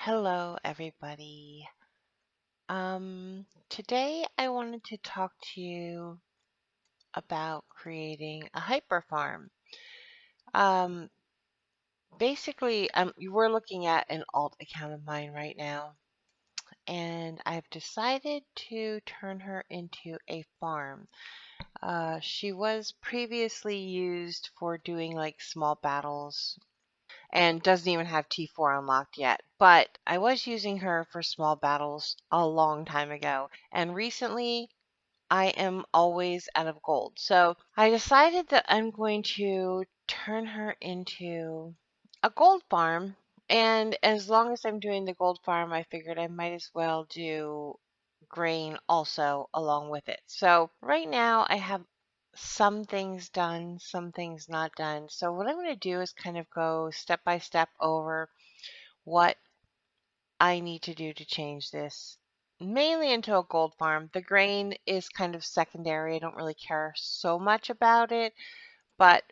Hello, everybody. Today I wanted to talk to you about creating a hyper farm. Um, Basically, we're looking at an alt account of mine right now, and I've decided to turn her into a farm. She was previously used for doing like small battles and doesn't even have T4 unlocked yet. But I was using her for small battles a long time ago, and recently I am always out of gold. So I decided that I'm going to turn her into a gold farm. And as long as I'm doing the gold farm, I figured I might as well do grain also along with it. So right now I have some things done, some things not done. So what I'm going to do is kind of go step by step over what I need to do to change this mainly into a gold farm. The grain is kind of secondary. I don't really care so much about it, but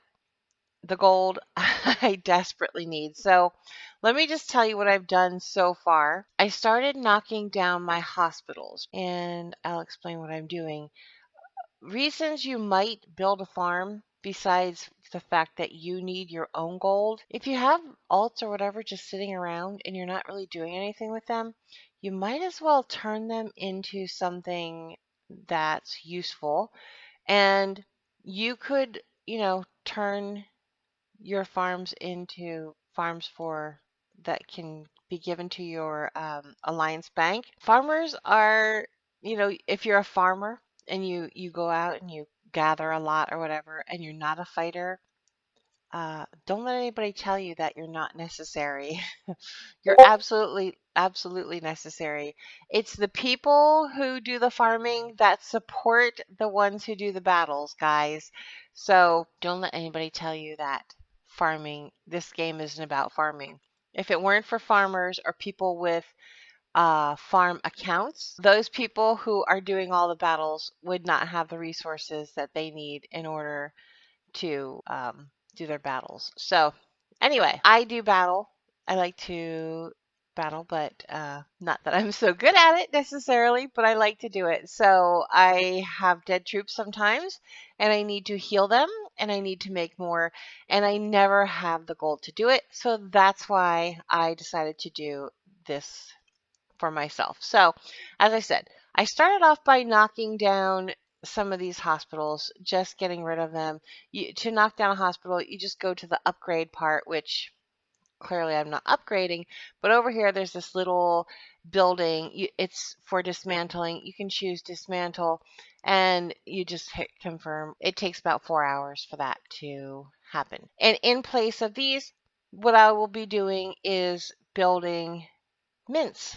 the gold I desperately need. So let me just tell you what I've done so far. I started knocking down my hospitals, and I'll explain what I'm doing. Reasons you might build a farm besides the fact that you need your own gold. If you have alts or whatever just sitting around and you're not really doing anything with them, you might as well turn them into something that's useful. And you could, turn your farms into farms for that can be given to your alliance bank. Farmers are, if you're a farmer and you go out and you gather a lot or whatever, and you're not a fighter, don't let anybody tell you that you're not necessary. You're absolutely necessary. It's the people who do the farming that support the ones who do the battles, guys. So don't let anybody tell you that this game isn't about farming. If it weren't for farmers or people with farm accounts, those people who are doing all the battles would not have the resources that they need in order to do their battles. So anyway, I do battle. I like to battle, but not that I'm so good at it necessarily, but I like to do it. So I have dead troops sometimes, and I need to heal them, and I need to make more, and I never have the gold to do it. So that's why I decided to do this for myself. So, as I said, I started off by knocking down some of these hospitals, just getting rid of them. To knock down a hospital, you just go to the upgrade part, which clearly I'm not upgrading, but over here there's this little building. It's for dismantling. You can choose dismantle, and you just hit confirm. It takes about 4 hours for that to happen. And in place of these, what I will be doing is building mints.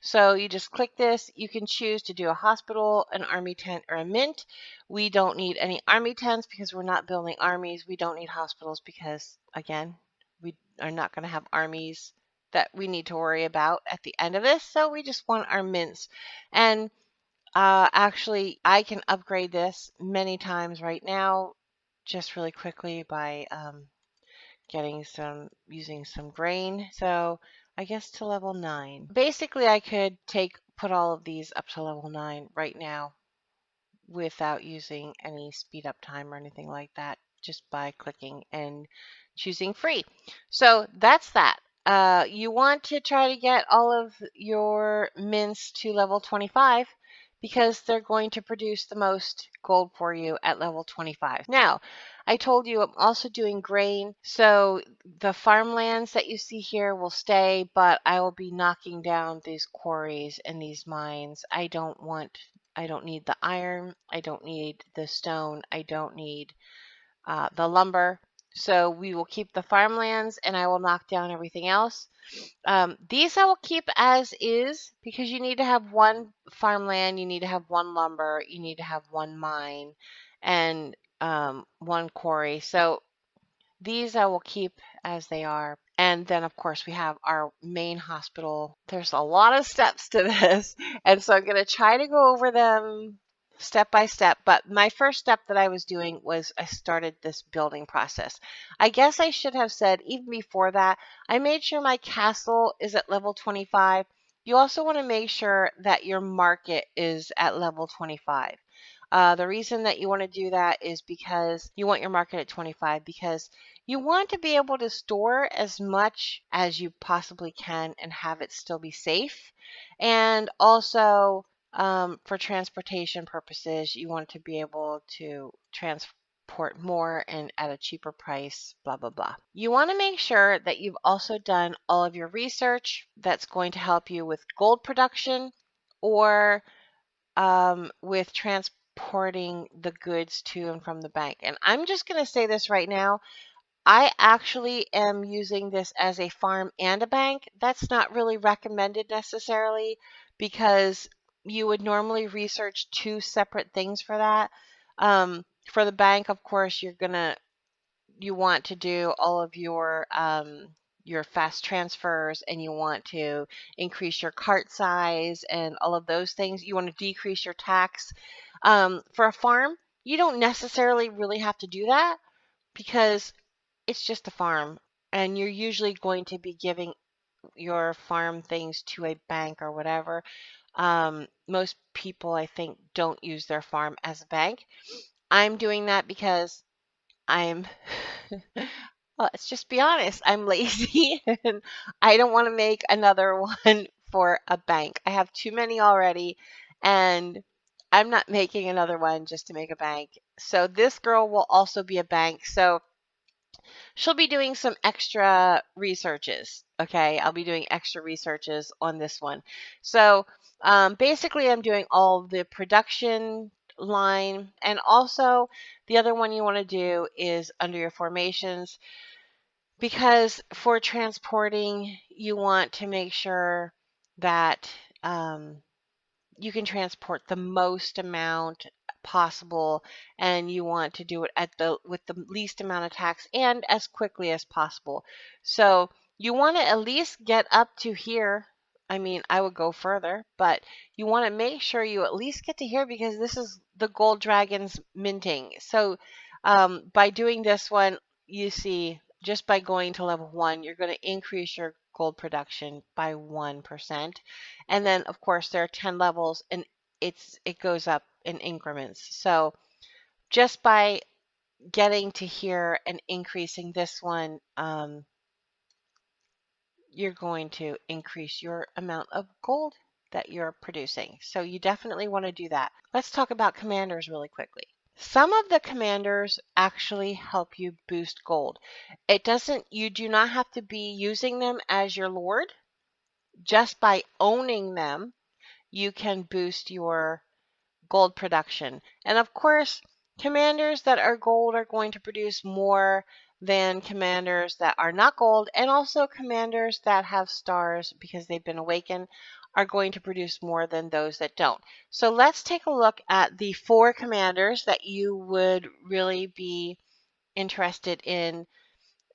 So you just click this. You can choose to do a hospital, an army tent, or a mint. We don't need any army tents because we're not building armies. We don't need hospitals because, again, we are not going to have armies that we need to worry about at the end of this. So we just want our mints. And actually, I can upgrade this many times right now just really quickly by using some grain. So I guess to level 9. Basically, I could put all of these up to level 9 right now without using any speed up time or anything like that, just by clicking and choosing free. So that's that. You want to try to get all of your mints to level 25 because they're going to produce the most gold for you at level 25. Now, I told you I'm also doing grain, so the farmlands that you see here will stay, but I will be knocking down these quarries and these mines. I don't need the iron, I don't need the stone, I don't need the lumber. So we will keep the farmlands and I will knock down everything else. These I will keep as is because you need to have one farmland, you need to have one lumber, you need to have one mine, and one quarry. So these I will keep as they are. And then, of course, we have our main hospital. There's a lot of steps to this, and so I'm going to try to go over them step by step. But my first step that I was doing was I started this building process. I guess I should have said even before that, I made sure my castle is at level 25. You also want to make sure that your market is at level 25. The reason that you want to do that is because you want your market at 25 because you want to be able to store as much as you possibly can and have it still be safe. And also, for transportation purposes, you want to be able to transport more and at a cheaper price, blah, blah, blah. You want to make sure that you've also done all of your research that's going to help you with gold production or with transporting the goods to and from the bank. And I'm just going to say this right now. I actually am using this as a farm and a bank. That's not really recommended necessarily because you would normally research two separate things for that. For the bank, of course, you want to do all of your fast transfers and you want to increase your cart size and all of those things. You want to decrease your tax. For a farm, you don't necessarily really have to do that because it's just a farm and you're usually going to be giving your farm things to a bank or whatever. Most people, I think, don't use their farm as a bank. I'm doing that because I'm, well, let's just be honest, I'm lazy and I don't want to make another one for a bank. I have too many already and I'm not making another one just to make a bank. So this girl will also be a bank. So she'll be doing some extra researches. Okay, I'll be doing extra researches on this one. So basically, I'm doing all the production line, and also the other one you want to do is under your formations because for transporting, you want to make sure that um, you can transport the most amount possible and you want to do it at the with the least amount of tax and as quickly as possible. So you want to at least get up to here. I mean, I would go further, but you want to make sure you at least get to here because this is the gold dragons minting. So by doing this one, you see just by going to level 1, you're going to increase your gold production by 1%. And then, of course, there are 10 levels and it goes up in increments. So just by getting to here and increasing this one, you're going to increase your amount of gold that you're producing. So you definitely want to do that. Let's talk about commanders really quickly. Some of the commanders actually help you boost gold. You do not have to be using them as your lord. Just by owning them, you can boost your gold production. And of course, commanders that are gold are going to produce more than commanders that are not gold, and also commanders that have stars because they've been awakened are going to produce more than those that don't. So let's take a look at the 4 commanders that you would really be interested in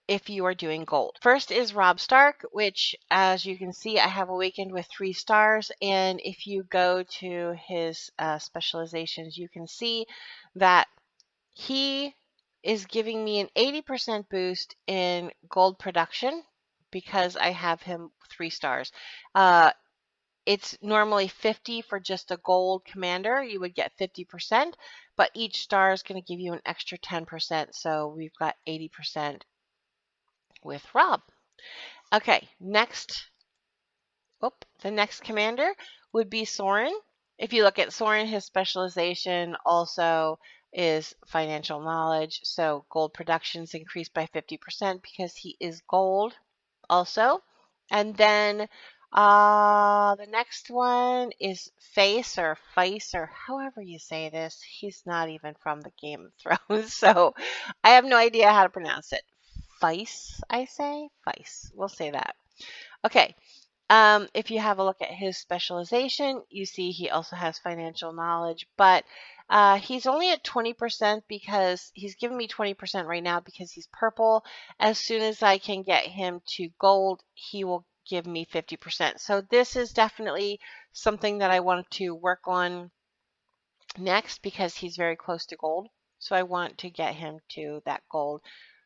if you are doing gold. First is Rob Stark, which as you can see, I have awakened with 3 stars. And if you go to his specializations, you can see that he is giving me an 80% boost in gold production because I have him 3 stars. It's normally 50 for just a gold commander. You would get 50%, but each star is going to give you an extra 10%. So we've got 80% with Rob. Okay, the next commander would be Soren. If you look at Soren, his specialization also is financial knowledge. So gold productions increased by 50% because he is gold also. And then the next one is Face or Face or however you say this. He's not even from the Game of Thrones, so I have no idea how to pronounce it. Face, I say? Face. We'll say that. Okay. If you have a look at his specialization, you see he also has financial knowledge, but he's only at 20% because he's giving me 20% right now because he's purple. As soon as I can get him to gold, he will give me 50%. So this is definitely something that I want to work on next because he's very close to gold. So I want to get him to that gold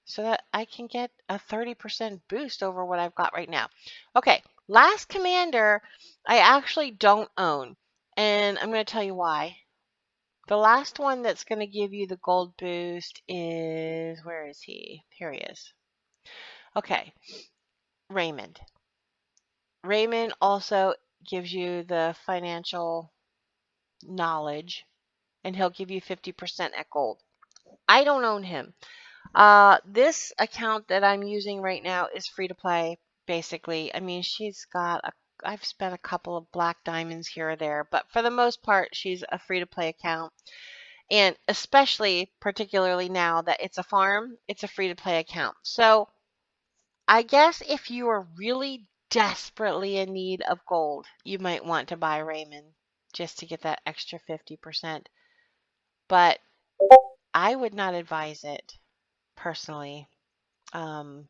so that I can get a 30% boost over what I've got right now. Okay, last commander I actually don't own, and I'm going to tell you why. The last one that's going to give you the gold boost is, where is he? Here he is. Okay, Raymond. Raymond also gives you the financial knowledge, and he'll give you 50% at gold. I don't own him. This account that I'm using right now is free to play, basically. I mean, I've spent a couple of black diamonds here or there, but for the most part, she's a free to play account. And especially, particularly now that it's a farm, it's a free to play account. So I guess if you are really desperately in need of gold, you might want to buy Raymond just to get that extra 50%. But I would not advise it personally. Um,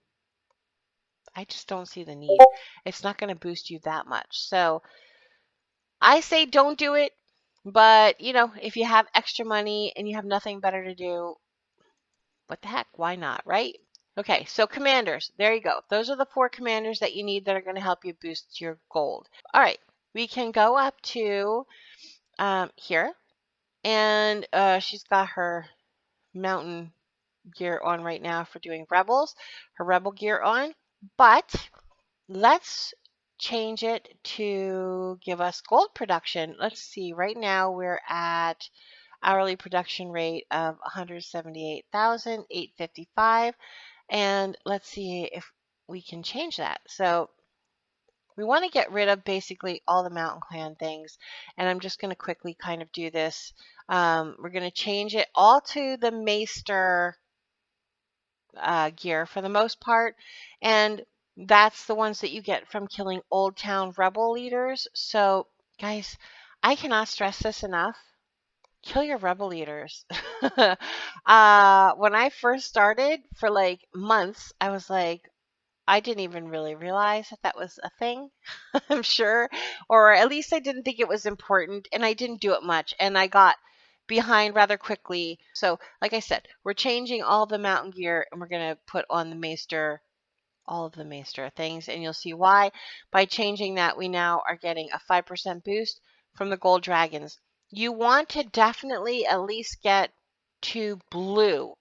I just don't see the need. It's not going to boost you that much. So I say don't do it. But, if you have extra money and you have nothing better to do, what the heck? Why not, right? Okay, so commanders. There you go. Those are the 4 commanders that you need that are going to help you boost your gold. All right, we can go up to here. And she's got her mountain gear on right now for doing rebels. Her rebel gear on. But let's change it to give us gold production. Let's see, right now we're at hourly production rate of 178,855, and let's see if we can change that. So we want to get rid of basically all the Mountain Clan things, and I'm just going to quickly kind of do this. We're going to change it all to the Maester gear for the most part, and that's the ones that you get from killing Old Town rebel leaders. So, guys, I cannot stress this enough. Kill your rebel leaders. When I first started, for like months, I was like, I didn't even really realize that that was a thing, I'm sure, or at least I didn't think it was important, and I didn't do it much, and I got behind rather quickly. So, like I said, we're changing all the mountain gear, and we're going to put on the Maester, all of the Maester things, and you'll see why. By changing that, we now are getting a 5% boost from the gold dragons. You want to definitely at least get to blue.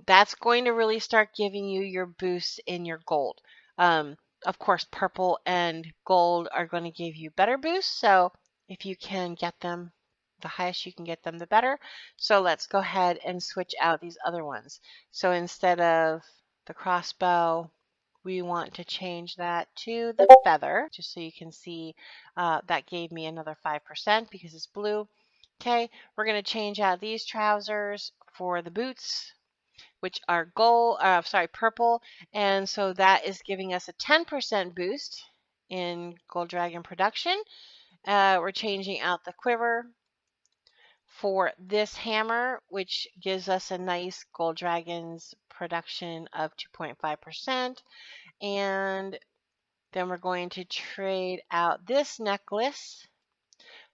That's going to really start giving you your boosts in your gold. Of course, purple and gold are going to give you better boosts. So if you can get them, the highest you can get them, the better. So let's go ahead and switch out these other ones. So instead of the crossbow, we want to change that to the feather, just so you can see that gave me another 5% because it's blue. Okay, we're going to change out these trousers for the boots, which are purple, and so that is giving us a 10% boost in gold dragon production. We're changing out the quiver for this hammer, which gives us a nice gold dragon's production of 2.5%, and then we're going to trade out this necklace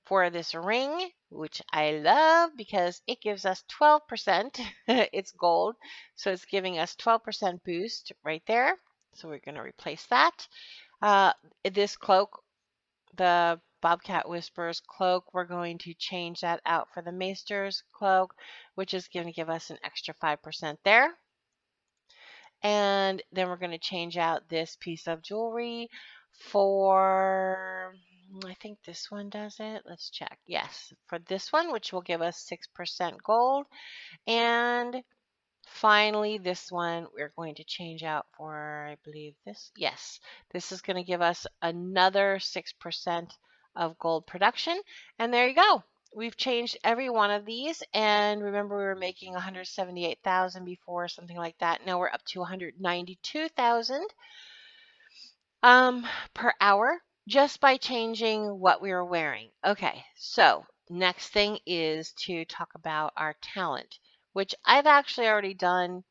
for this ring, which I love because it gives us 12%. It's gold, so it's giving us 12% boost right there. So we're going to replace that. This cloak, the Bobcat Whispers cloak, we're going to change that out for the Maester's cloak, which is going to give us an extra 5% there. And then we're going to change out this piece of jewelry for, I think this one does it. Let's check. Yes, for this one, which will give us 6% gold. And finally, this one we're going to change out for, I believe this. Yes, this is going to give us another 6% of gold production. And there you go. We've changed every one of these, and remember we were making 178,000 before, something like that. Now we're up to 192,000 per hour just by changing what we were wearing. Okay, so next thing is to talk about our talent, which I've actually already done.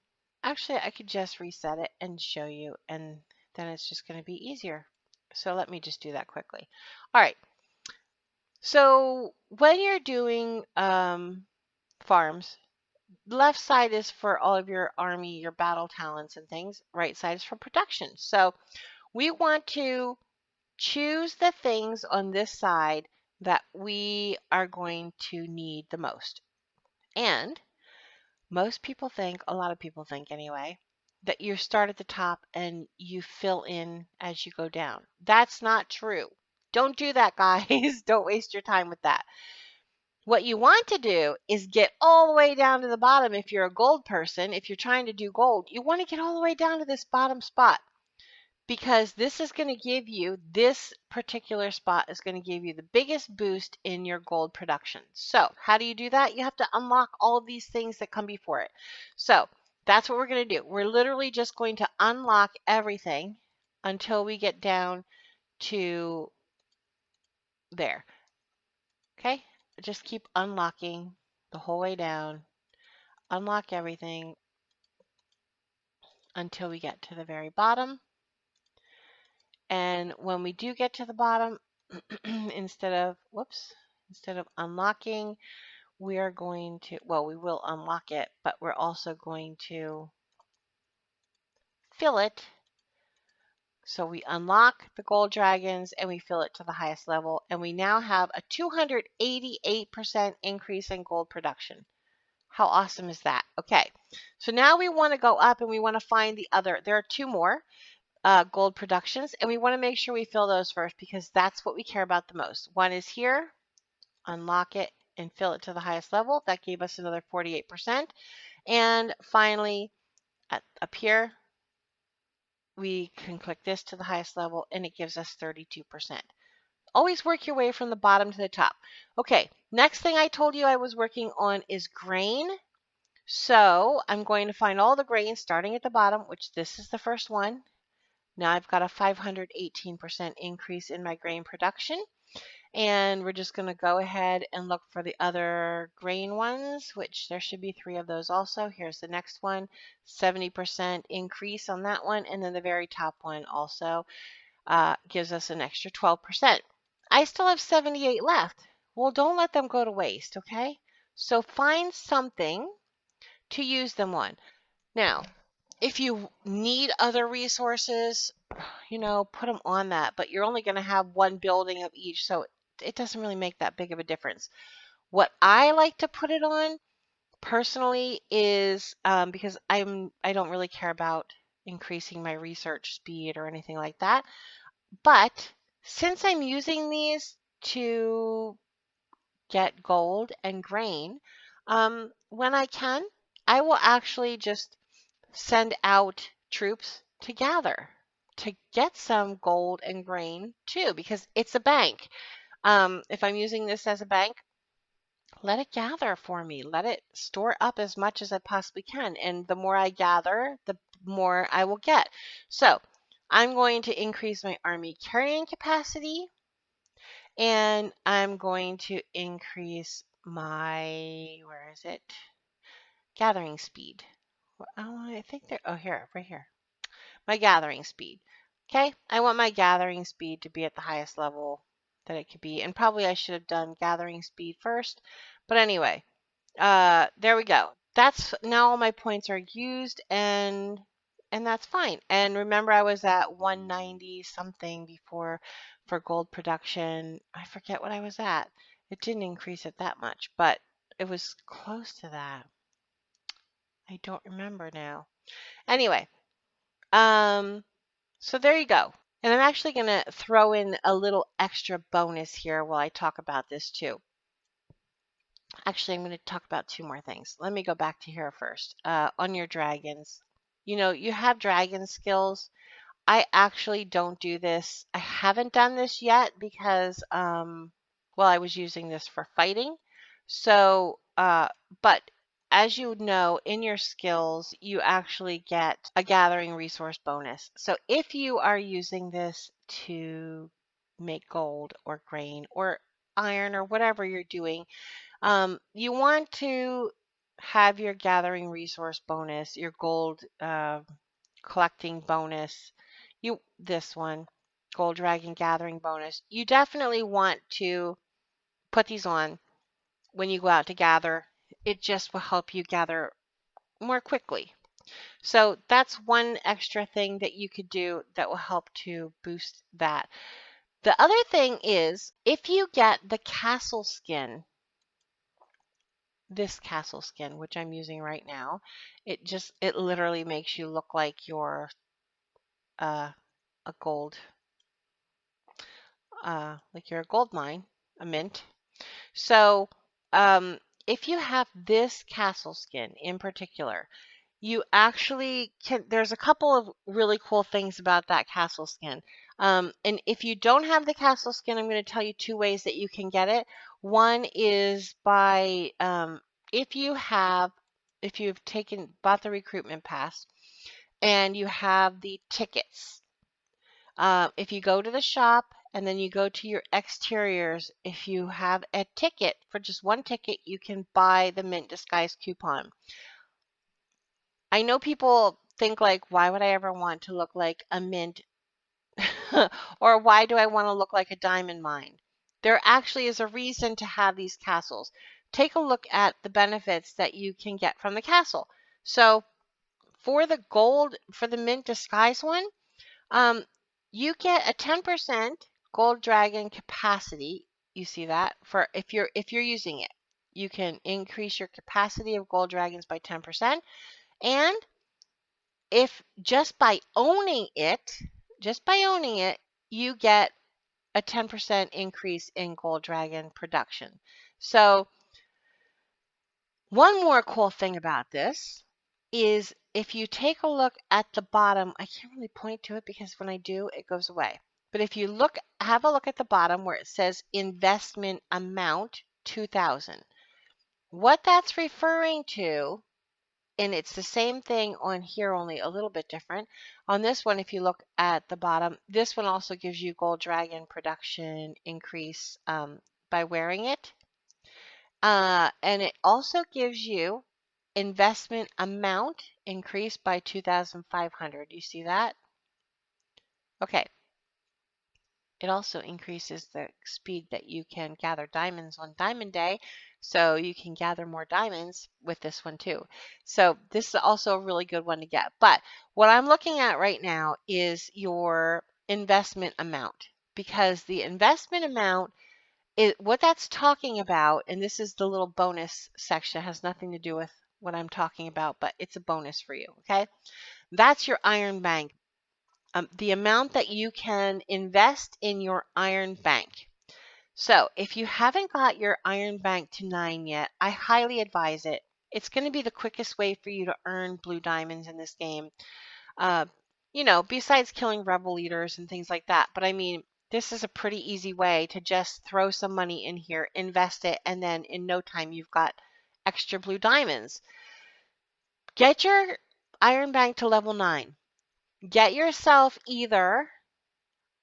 Actually, I could just reset it and show you, and then it's just going to be easier. So let me just do that quickly. All right. So when you're doing farms, left side is for all of your army, your battle talents and things. Right side is for production. So we want to choose the things on this side that we are going to need the most. And most people think, a lot of people think anyway, that you start at the top and you fill in as you go down. That's not true. Don't do that, guys. Don't waste your time with that. What you want to do is get all the way down to the bottom. If you're a gold person, if you're trying to do gold, you want to get all the way down to this bottom spot, because this is going to give you, this particular spot is going to give you the biggest boost in your gold production. So how do you do that? You have to unlock all of these things that come before it. So that's what we're going to do. We're literally just going to unlock everything until we get down to there. Okay? Just keep unlocking the whole way down. Unlock everything until we get to the very bottom. And when we do get to the bottom, instead of unlocking, we are going to, well, we will unlock it, but we're also going to fill it. So we unlock the gold dragons and we fill it to the highest level. And we now have a 288% increase in gold production. How awesome is that? Okay, so now we want to go up and we want to find the other. There are two more gold productions, and we want to make sure we fill those first because that's what we care about the most. One is here, unlock it and fill it to the highest level. That gave us another 48%. And finally, up here, we can click this to the highest level and it gives us 32%. Always work your way from the bottom to the top. Okay, next thing I told you I was working on is grain. So I'm going to find all the grain starting at the bottom, which this is the first one. Now I've got a 518% increase in my grain production. And we're just going to go ahead and look for the other grain ones, which there should be 3 of those also. Here's the next one, 70% increase on that one. And then the very top one also gives us an extra 12%. I still have 78 left. Well, don't let them go to waste, okay? So find something to use them on. Now, if you need other resources, put them on that, but you're only going to have one building of each, so it doesn't really make that big of a difference. What I like to put it on personally is because I don't really care about increasing my research speed or anything like that, but since I'm using these to get gold and grain, when I can, I will actually just send out troops to gather to get some gold and grain too, because it's a bank. If I'm using this as a bank, let it gather for me. Let it store up as much as I possibly can. And the more I gather, the more I will get. So I'm going to increase my army carrying capacity, and I'm going to increase my, where is it? Gathering speed. Oh, I think they're, oh, here, right here. My gathering speed. Okay, I want my gathering speed to be at the highest level that it could be. And probably I should have done gathering speed first. But anyway, there we go. That's now all my points are used, and that's fine. And remember, I was at 190 something before for gold production. I forget what I was at. It didn't increase it that much, but it was close to that. I don't remember now. Anyway, so there you go. And I'm actually going to throw in a little extra bonus here while I talk about this too. Actually, I'm going to talk about 2 more things. Let me go back to here first. On your dragons, you have dragon skills. I actually don't do this. I haven't done this yet because, well, I was using this for fighting. So, but as you know, in your skills, you actually get a gathering resource bonus. So if you are using this to make gold or grain or iron or whatever you're doing, you want to have your gathering resource bonus, your gold collecting bonus, this one, gold dragon gathering bonus. You definitely want to put these on when you go out to gather. It just will help you gather more quickly. So that's one extra thing that you could do that will help to boost that. The other thing is if you get the castle skin, this castle skin, which I'm using right now, it literally makes you look like you're a gold, like you're a gold mine, a mint. So if you have this castle skin in particular, you actually can, there's a couple of really cool things about that castle skin. And if you don't have the castle skin, I'm going to tell you two ways that you can get it. One is by, if you've bought the recruitment pass and you have the tickets, if you go to the shop and then you go to your exteriors, if you have a ticket, for just one ticket, you can buy the Mint Disguise coupon. I know people think like, why would I ever want to look like a mint? Or why do I want to look like a diamond mine? There actually is a reason to have these castles. Take a look at the benefits that you can get from the castle. So for the Mint Disguise one, you get a 10% gold dragon capacity. You see that for if you're using it, you can increase your capacity of gold dragons by 10%. And if just by owning it, you get a 10% increase in gold dragon production. So one more cool thing about this is if you take a look at the bottom, I can't really point to it because when I do, it goes away. But if you have a look at the bottom where it says investment amount 2000, what that's referring to, and it's the same thing on here, only a little bit different. On this one, if you look at the bottom, this one also gives you gold dragon production increase by wearing it. And it also gives you investment amount increased by 2,500. You see that? Okay. It also increases the speed that you can gather diamonds on Diamond Day, so you can gather more diamonds with this one too. So this is also a really good one to get. But what I'm looking at right now is your investment amount, because the investment amount is what that's talking about, and this is the little bonus section. It has nothing to do with what I'm talking about, but it's a bonus for you, okay? That's your iron bank. The amount that you can invest in your iron bank. So if you haven't got your iron bank to 9 yet, I highly advise it. It's going to be the quickest way for you to earn blue diamonds in this game. Besides killing rebel leaders and things like that. But I mean, this is a pretty easy way to just throw some money in here, invest it, and then in no time you've got extra blue diamonds. Get your iron bank to level 9. Get yourself either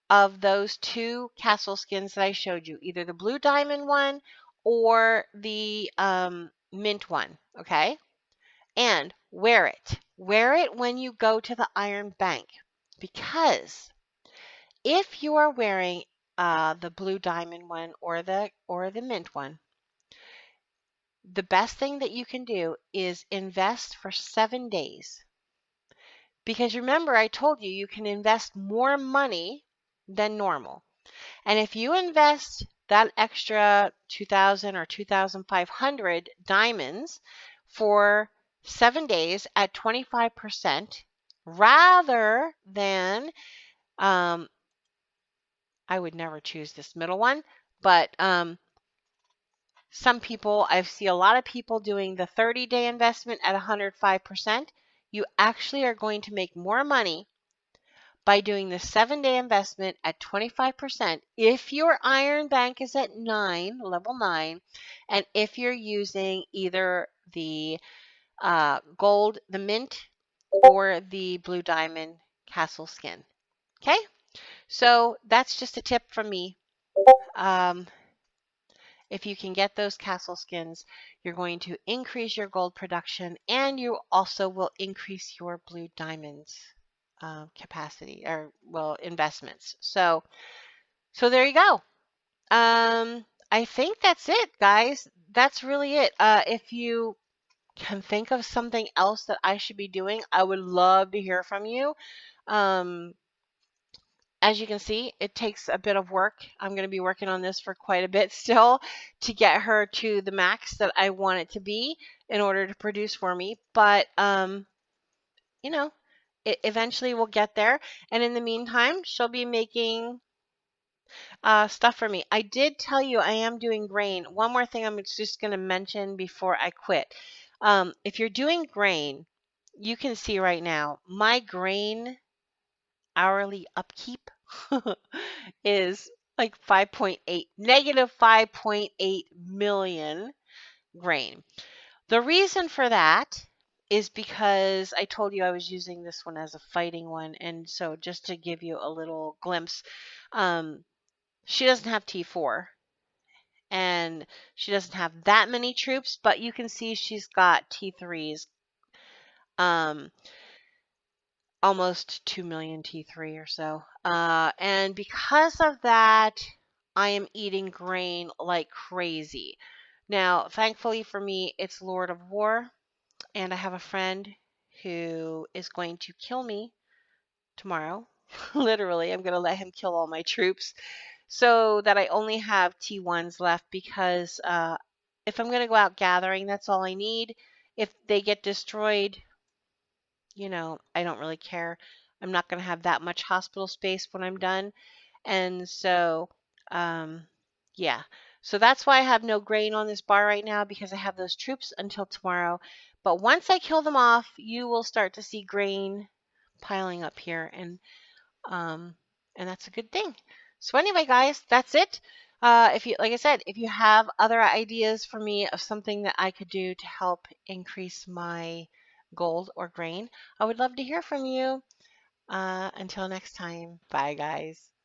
of those two castle skins that I showed you, either the blue diamond one or the mint one, okay? And wear it. Wear it when you go to the iron bank, because if you are wearing the blue diamond one or the mint one, the best thing that you can do is invest for 7 days. Because remember, I told you you can invest more money than normal. And if you invest that extra 2,000 or 2,500 diamonds for 7 days at 25%, rather than, I would never choose this middle one, but I see a lot of people doing the 30-day investment at 105%. You actually are going to make more money by doing the 7-day investment at 25% if your iron bank is at 9, level 9, and if you're using either the gold, the mint, or the blue diamond castle skin. Okay, so that's just a tip from me. If you can get those castle skins, you're going to increase your gold production, and you also will increase your blue diamonds capacity, or investments. So there you go. I think that's it, guys. That's really it. If you can think of something else that I should be doing, I would love to hear from you. Um, as you can see, it takes a bit of work. I'm going to be working on this for quite a bit still to get her to the max that I want it to be in order to produce for me. But, you know, it eventually will get there. And in the meantime, she'll be making stuff for me. I did tell you I am doing grain. One more thing I'm just going to mention before I quit. If you're doing grain, you can see right now my grain hourly upkeep is like 5.8, negative 5.8 million grain. The reason for that is because I told you I was using this one as a fighting one. And so just to give you a little glimpse, um, she doesn't have T4 and she doesn't have that many troops, but you can see she's got T3s, um, almost 2 million T3 or so. And because of that, I am eating grain like crazy. Now, thankfully for me, it's Lord of War, and I have a friend who is going to kill me tomorrow. Literally, I'm going to let him kill all my troops so that I only have T1s left because if I'm going to go out gathering, that's all I need. If they get destroyed, I don't really care. I'm not going to have that much hospital space when I'm done. And so, um, yeah. So that's why I have no grain on this bar right now because I have those troops until tomorrow. But once I kill them off, you will start to see grain piling up here. Um, and that's a good thing. So anyway, guys, that's it. If you, like I said, if you have other ideas for me of something that I could do to help increase my gold or grain, I would love to hear from you. Until next time, bye, guys.